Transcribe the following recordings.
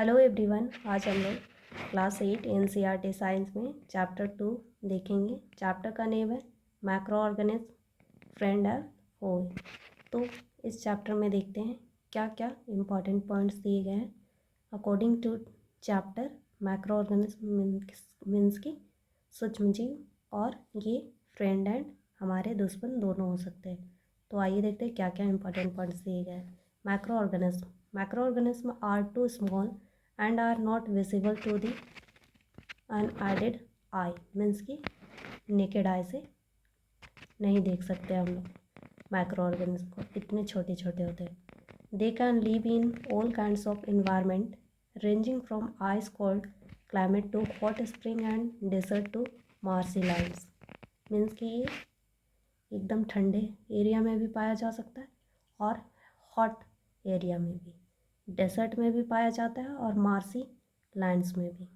Hello everyone, आज हम लोग क्लास 8 एनसीईआरटी साइंस में चैप्टर 2 देखेंगे। चैप्टर का नेम है मैक्रो ऑर्गेनिज्म फ्रेंड एंड फोe। तो इस चैप्टर में देखते हैं क्या क्या इम्पोर्टेंट पॉइंट्स दिए गए हैं according to chapter. Macro organism means की सूक्ष्म जीव और ये फ्रेंड एंड हमारे दुश्मन दोनों हो सकते हैं। तो आइए देखते हैं क्या क्या इम्पोर्टेंट पॉइंट्स दिए गए हैं। Macroorganisms are too small and are not visible to the unaided eye, means कि नेकेड आई से नहीं देख सकते हम लोग मैक्रो ऑर्गेनिज्म को, इतने छोटे छोटे होते हैं। They can live in all kinds of environment ranging from ice cold climate to hot spring and desert to marshy lands, means कि ये एकदम ठंडे एरिया में भी पाया जा सकता है और हॉट एरिया में भी, डेजर्ट में भी पाया जाता है और मार्सी लैंड्स में भी।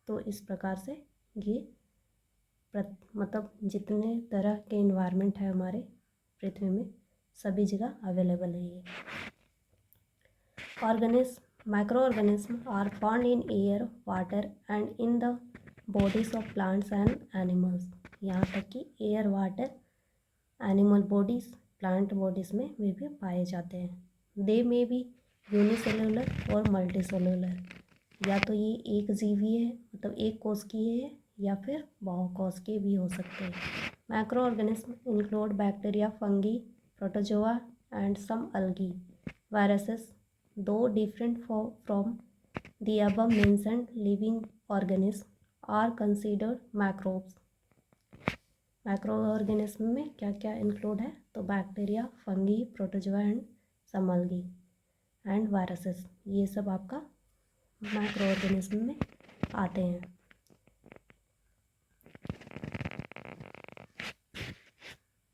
तो इस प्रकार से ये मतलब जितने तरह के इन्वायरमेंट है हमारे पृथ्वी में सभी जगह अवेलेबल है ये organism. Microorganism are found in air, water and in the bodies of plants and animals. यहाँ तक कि air, water, animal bodies, plant bodies में वे भी पाए जाते हैं। दे में भी यूनिसेलुलर और मल्टीसेलुलर, या तो ये एक जीवी है मतलब एक कोश की है या फिर बहुकोश के भी हो सकते हैं। Macro organism include bacteria, fungi, protozoa and some algae, viruses, though different from the above mentioned living organisms are considered microbes। Macro organism में क्या क्या इंक्लूड है तो bacteria, fungi, protozoa and some algae and viruses, ये सब आपका microorganism में आते हैं।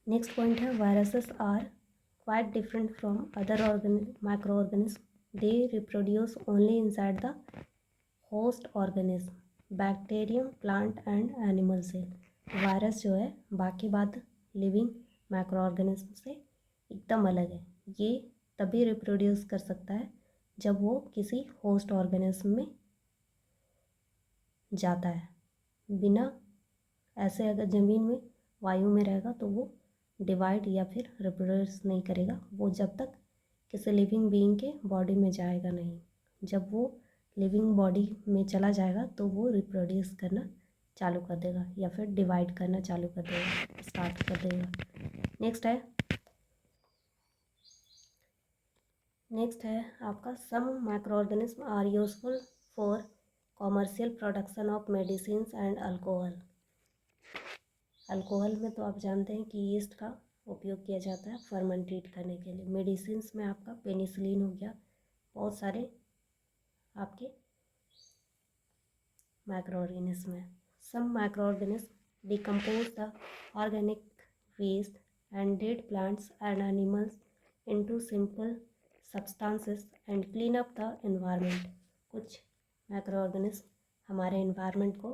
नेक्स्ट पॉइंट है viruses are quite different from other microorganism. They reproduce only inside the host organism, bacterium, plant and animal से। Virus जो है बाकी बात लिविंग माइक्रो ऑर्गेनिज्म से एकदम अलग है। ये तभी रिप्रोड्यूस कर सकता है जब वो किसी होस्ट ऑर्गेनिज्म में जाता है। बिना ऐसे अगर ज़मीन में वायु में रहेगा तो वो डिवाइड या फिर रिप्रोड्यूस नहीं करेगा, वो जब तक किसी लिविंग बीइंग के बॉडी में जाएगा नहीं। जब वो लिविंग बॉडी में चला जाएगा तो वो रिप्रोड्यूस करना चालू कर देगा या फिर डिवाइड करना चालू कर देगा, स्टार्ट कर देगा। नेक्स्ट है आपका some microorganism are useful for commercial production of medicine and alcohol. Alcohol में तो आप जानते हैं कि यीस्ट का उपयोग किया जाता है फर्मेंटेट करने के लिए। मेडिसिन में आपका पेनिसिलिन हो गया, बहुत सारे आपके माइक्रो ऑर्गेनिज्म है। Some microorganism decompose the organic waste and dead plants and animals into simple substances and clean up the environment. कुछ माइक्रो ऑर्गेनिज्म हमारे एनवायरनमेंट को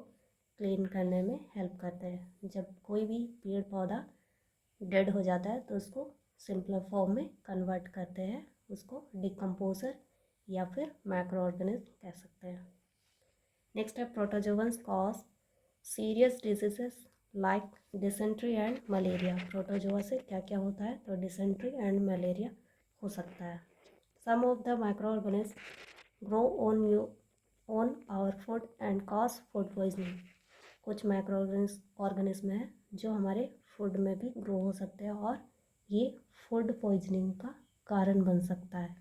क्लीन करने में हेल्प करते हैं। जब कोई भी पेड़ पौधा डेड हो जाता है तो उसको सिंपलर फॉर्म में कन्वर्ट करते हैं, उसको डिकम्पोजर या फिर माइक्रो ऑर्गेनिज्म कह सकते हैं। नेक्स्ट है protozoans cause serious diseases like dysentery and malaria. Protozoa से क्या क्या होता है तो डिसेंट्री एंड मलेरिया हो सकता है। Some of the micro organism grow on our food and cause food poisoning. कुछ माइक्रो ऑर्गेनिज्म है जो हमारे फूड में भी ग्रो हो सकते हैं और ये फूड पॉइजनिंग का कारण बन सकता है।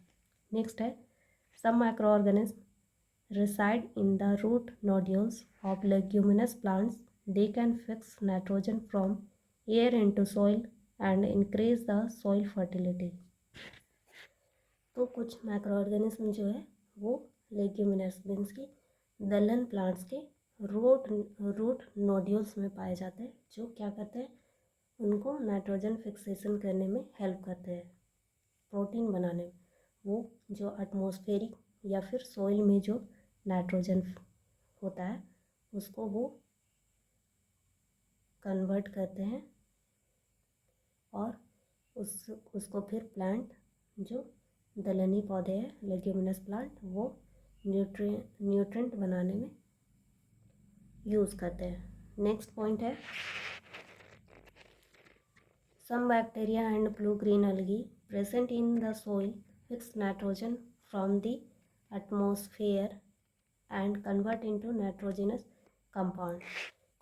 नेक्स्ट है some microorganism reside in the root nodules of leguminous plants. They can fix nitrogen from air into soil and increase the soil fertility। तो कुछ माइक्रो ऑर्गेनिज्म जो है वो लेग्यूमिनस मीन्स की दलहन प्लांट्स के रूट नोड्यूल्स में पाए जाते हैं, जो क्या करते हैं उनको नाइट्रोजन फिक्सेशन करने में हेल्प करते हैं, प्रोटीन बनाने में। वो जो एटमॉस्फेरिक या फिर सॉइल में जो नाइट्रोजन होता है उसको वो कन्वर्ट करते हैं और उसको फिर प्लांट जो दलहनी पौधे हैं लेग्यूमिनस प्लांट वो न्यूट्रेंट बनाने में यूज़ करते हैं। नेक्स्ट पॉइंट है some bacteria and blue-green algae present in the soil fix nitrogen from the atmosphere and convert into nitrogenous compound।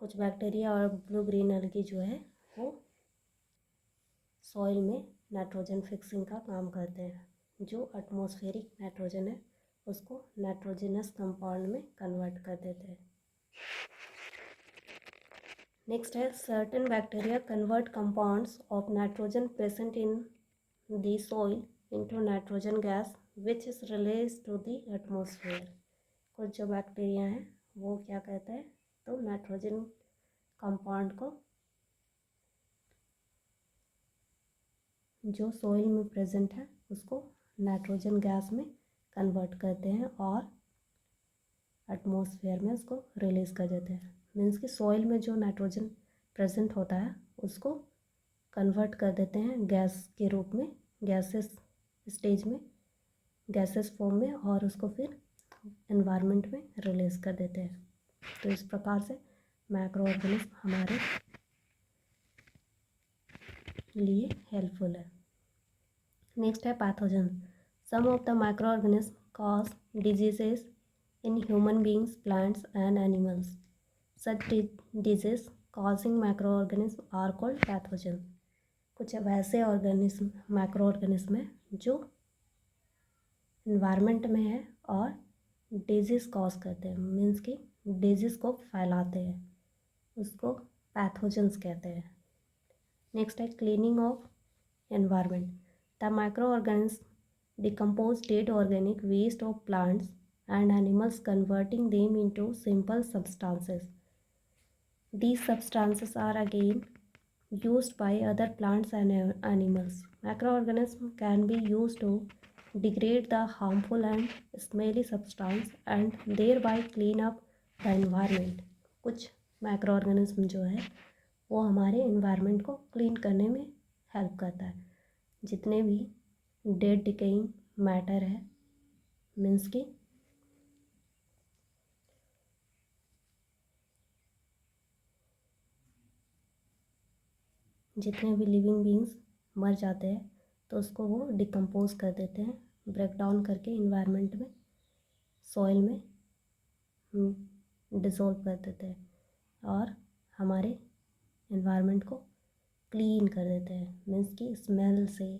कुछ बैक्टीरिया और ब्लू ग्रीन algae जो है वो सॉइल में नाइट्रोजन फिक्सिंग का काम करते हैं, जो एटमॉस्फेरिक नाइट्रोजन है उसको नाइट्रोजनस कंपाउंड में कन्वर्ट कर देते हैं। नेक्स्ट है certain bacteria convert compounds of nitrogen present in the soil into nitrogen gas which is release to the atmosphere. कुछ जो बैक्टीरिया हैं वो क्या कहते हैं, तो नाइट्रोजन कंपाउंड को जो सॉइल में प्रेजेंट है उसको नाइट्रोजन गैस में कन्वर्ट करते हैं और एटमॉस्फेयर में उसको रिलीज़ कर देते हैं। मीन्स कि सॉइल में जो नाइट्रोजन प्रेजेंट होता है उसको कन्वर्ट कर देते हैं गैस के रूप में, गैसेस स्टेज में, गैसेस फॉर्म में, और उसको फिर एनवायरनमेंट में रिलीज़ कर देते हैं। तो इस प्रकार से माइक्रो ऑर्गेनिज्म हमारे लिए हेल्पफुल है। नेक्स्ट है pathogen. Some of the micro organism cause diseases in human beings, plants and animals. Such disease causing microorganisms are called pathogen। कुछ वैसे ऑर्गेनिज्म माइक्रो ऑर्गेनिज्म है जो इन्वायरमेंट में है और डिजीज़ कॉज करते हैं, मीन्स कि डिजीज़ को फैलाते हैं, उसको पैथोजेंस कहते हैं। नेक्स्ट है cleaning of environment. The micro organism decompose dead organic waste of plants and animals converting them into simple substances. These substances are again used by other plants and animals. Microorganisms can be used to degrade the harmful and smelly substance and thereby clean up the environment। कुछ microorganism जो है वो हमारे environment को clean करने में help करता है। जितने भी डेड डिकेइंग मैटर है, मीन्स कि जितने भी लिविंग बींग्स मर जाते हैं तो उसको वो डिकम्पोज कर देते हैं, ब्रेक डाउन करके इन्वायरमेंट में, सॉइल में डिसॉल्व कर देते हैं और हमारे इन्वायरमेंट को क्लीन कर देते हैं, मीन्स कि स्मेल से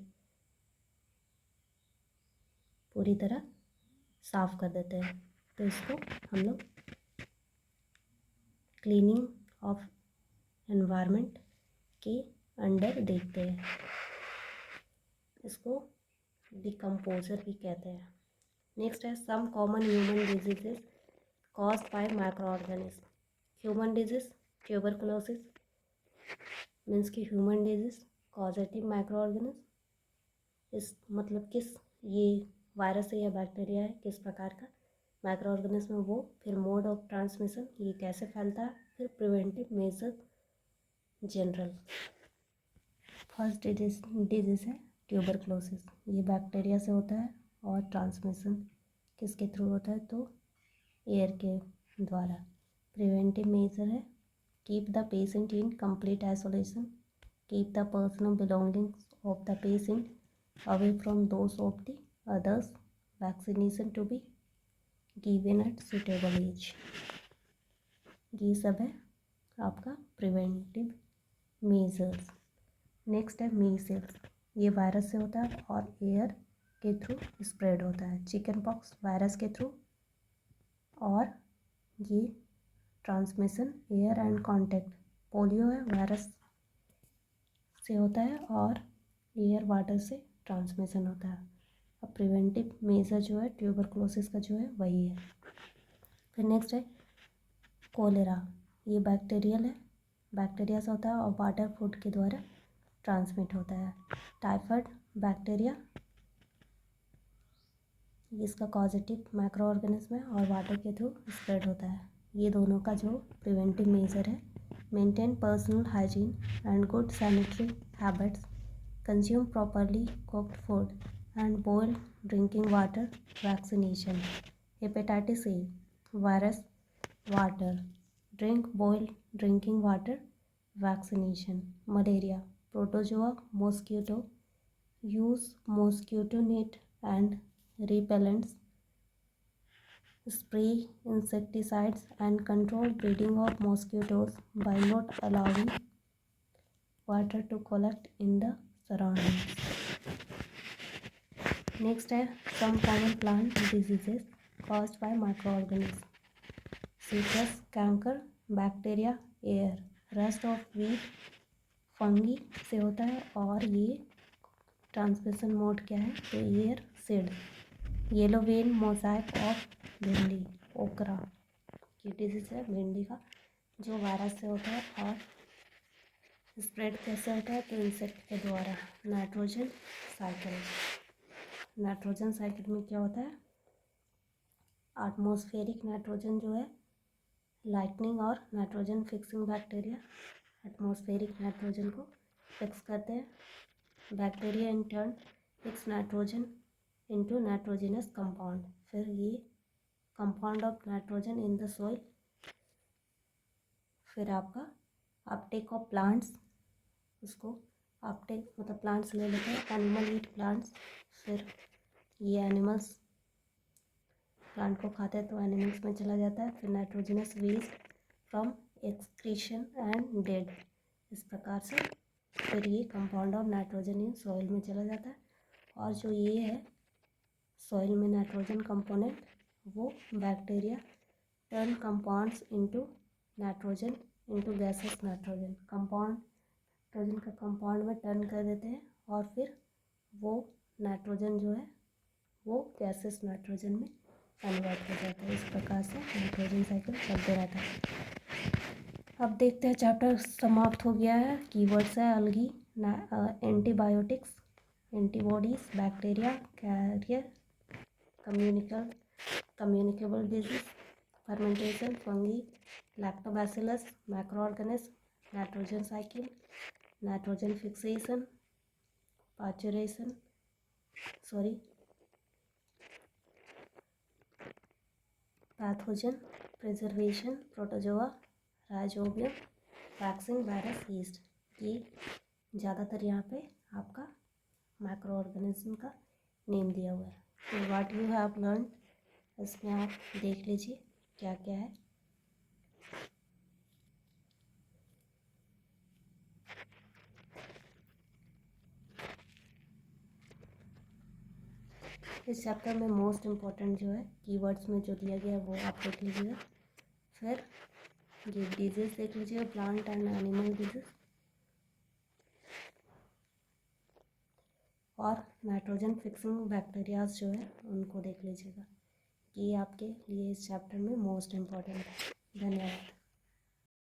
पूरी तरह साफ़ कर देते हैं। तो इसको हम लोग क्लीनिंग ऑफ एनवायरनमेंट के अंडर देखते हैं, इसको डिकम्पोजर भी कहते हैं। नेक्स्ट है some common human diseases caused by micro organism. Human disease tuberculosis, means कि human disease causative micro organism, इस मतलब किस ये वायरस है या बैक्टीरिया है, किस प्रकार का माइक्रो ऑर्गेनिज्म है वो, फिर मोड ऑफ ट्रांसमिशन ये कैसे फैलता है, फिर preventive measure general. First disease है ट्यूबरकुलोसिस, ये बैक्टीरिया से होता है और ट्रांसमिशन किसके थ्रू होता है, तो एयर के द्वारा। प्रिवेंटिव मेजर है keep the patient in complete isolation, keep the personal belongings of the patient away from those of the others, vaccination to be given at suitable age. ये सब है आपका प्रिवेंटिव मेजर्स। नेक्स्ट है measles, ये virus से होता है और एयर के थ्रू स्प्रेड होता है। चिकन पॉक्स वायरस के थ्रू, और ये transmission air and contact. Polio है वायरस से होता है और एयर वाटर से ट्रांसमिशन होता है। अब प्रिवेंटिव मेजर जो है ट्यूबरकुलोसिस का जो है वही है। फिर नेक्स्ट है कोलेरा, ये बैक्टीरियल है, बैक्टीरिया से होता है और वाटर फूड के द्वारा ट्रांसमिट होता है। टाइफाइड बैक्टीरिया, इसका कॉजेटिव माइक्रो ऑर्गेनिज्म है और वाटर के थ्रू स्प्रेड होता है। ये दोनों का जो प्रिवेंटिव मेजर है, maintain personal hygiene and good sanitary habits, consume properly cooked food and boiled drinking water, vaccination. Hepatitis A virus water, drink boiled drinking water, vaccination. Malaria protozoa mosquito, use mosquito net and repellents, spray insecticides and control breeding of mosquitoes by not allowing water to collect in the surroundings. Next है some common plant diseases caused by microorganisms. Citrus canker, bacteria, air, rust of wheat fungi से होता है और ये transmission mode क्या है तो air seed. Yellow vein Mosaic of भिंडी, ओकरा, ये डिजीज है भिंडी का जो वायरस से होता है और स्प्रेड कैसे होता है तो इंसेक्ट के द्वारा। नाइट्रोजन साइकिल, नाइट्रोजन साइकिल में क्या होता है, एटमॉस्फेरिक नाइट्रोजन जो है लाइटनिंग और nitrogen fixing bacteria atmospheric nitrogen को फिक्स करते हैं। Bacteria in turn fix nitrogen into nitrogenous compound, फिर ये compound of nitrogen in the soil. फिर आपका अपटेक ऑफ प्लांट्स, उसको अपटेक मतलब प्लांट्स ले लेते हैं, एनिमल ईट प्लांट्स, फिर ये एनिमल्स प्लांट को खाते हैं तो एनिमल्स में चला जाता है। फिर nitrogenous waste from excretion and dead, इस प्रकार से फिर ये compound of nitrogen in soil में चला जाता है। और जो ये है सॉइल में नाइट्रोजन कंपोनेंट वो bacteria turn compounds into nitrogen into gases nitrogen, compound nitrogen का कंपाउंड में टर्न कर देते हैं और फिर वो नाइट्रोजन जो है वो गैसेस नाइट्रोजन में कन्वर्ट हो जाता है। इस प्रकार से नाइट्रोजन साइकिल चलते रहता है। अब देखते हैं चैप्टर समाप्त हो गया है। कीवर्ड्स है algae, antibiotics, antibodies, bacteria, carrier, communicable disease, fermentation, fungi, lactobacillus, microorganism, nitrogen cycle, nitrogen fixation, pasteurisation pathogen, preservation, protozoa, rhizobium, vaccine, virus, yeast. ये ज़्यादातर यहाँ पे आपका माइक्रो ऑर्गेनिज्म का नेम दिया हुआ है। तो व्हाट यू हैव लर्न इसमें आप देख लीजिए क्या क्या है। इस चैप्टर में मोस्ट इम्पॉर्टेंट जो है कीवर्ड्स में जो दिया गया है वो आप देख लीजिएगा। फिर ये डिजीज देख लीजिएगा, प्लांट एंड एनिमल डिजीज, और नाइट्रोजन फिक्सिंग बैक्टीरियाज जो है उनको देख लीजिएगा। ये आपके लिए इस चैप्टर में मोस्ट इम्पॉर्टेंट है। धन्यवाद।